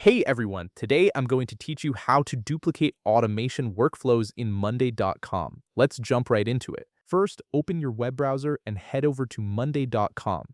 Hey everyone, today I'm going to teach you how to duplicate automation workflows in Monday.com. Let's jump right into it. First, open your web browser and head over to Monday.com.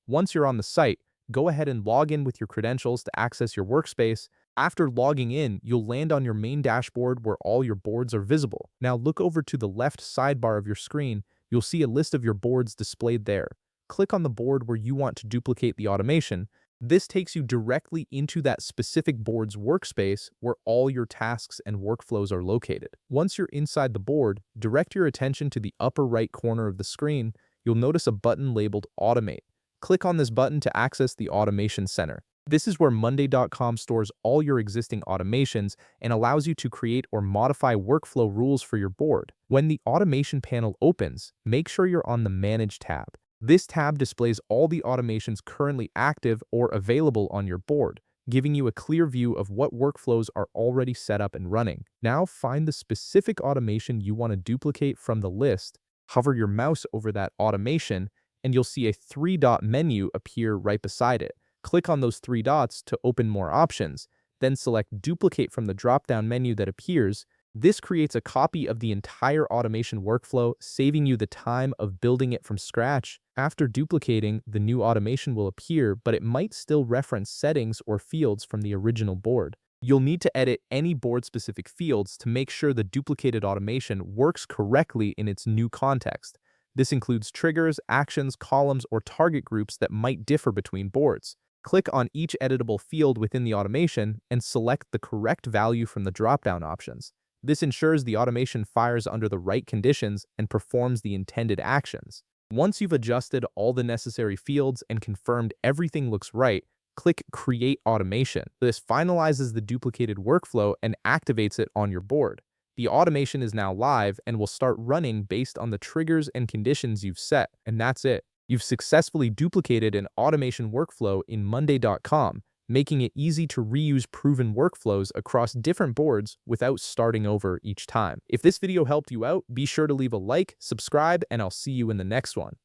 Once you're on the site, go ahead and log in with your credentials to access your workspace. After logging in, you'll land on your main dashboard where all your boards are visible. Now look over to the left sidebar of your screen. You'll see a list of your boards displayed there. Click on the board where you want to duplicate the automation. This takes you directly into that specific board's workspace where all your tasks and workflows are located. Once you're inside the board, direct your attention to the upper right corner of the screen. You'll notice a button labeled Automate. Click on this button to access the Automation Center. This is where Monday.com stores all your existing automations and allows you to create or modify workflow rules for your board. When the automation panel opens, make sure you're on the Manage tab. This tab displays all the automations currently active or available on your board, giving you a clear view of what workflows are already set up and running. Now find the specific automation you want to duplicate from the list, hover your mouse over that automation, and you'll see a three-dot menu appear right beside it. Click on those three dots to open more options, then select Duplicate from the drop-down menu that appears. This creates a copy of the entire automation workflow, saving you the time of building it from scratch. After duplicating, the new automation will appear, but it might still reference settings or fields from the original board. You'll need to edit any board-specific fields to make sure the duplicated automation works correctly in its new context. This includes triggers, actions, columns, or target groups that might differ between boards. Click on each editable field within the automation and select the correct value from the drop-down options. This ensures the automation fires under the right conditions and performs the intended actions. Once you've adjusted all the necessary fields and confirmed everything looks right, click Create Automation. This finalizes the duplicated workflow and activates it on your board. The automation is now live and will start running based on the triggers and conditions you've set, and that's it. You've successfully duplicated an automation workflow in Monday.com, making it easy to reuse proven workflows across different boards without starting over each time. If this video helped you out, be sure to leave a like, subscribe, and I'll see you in the next one.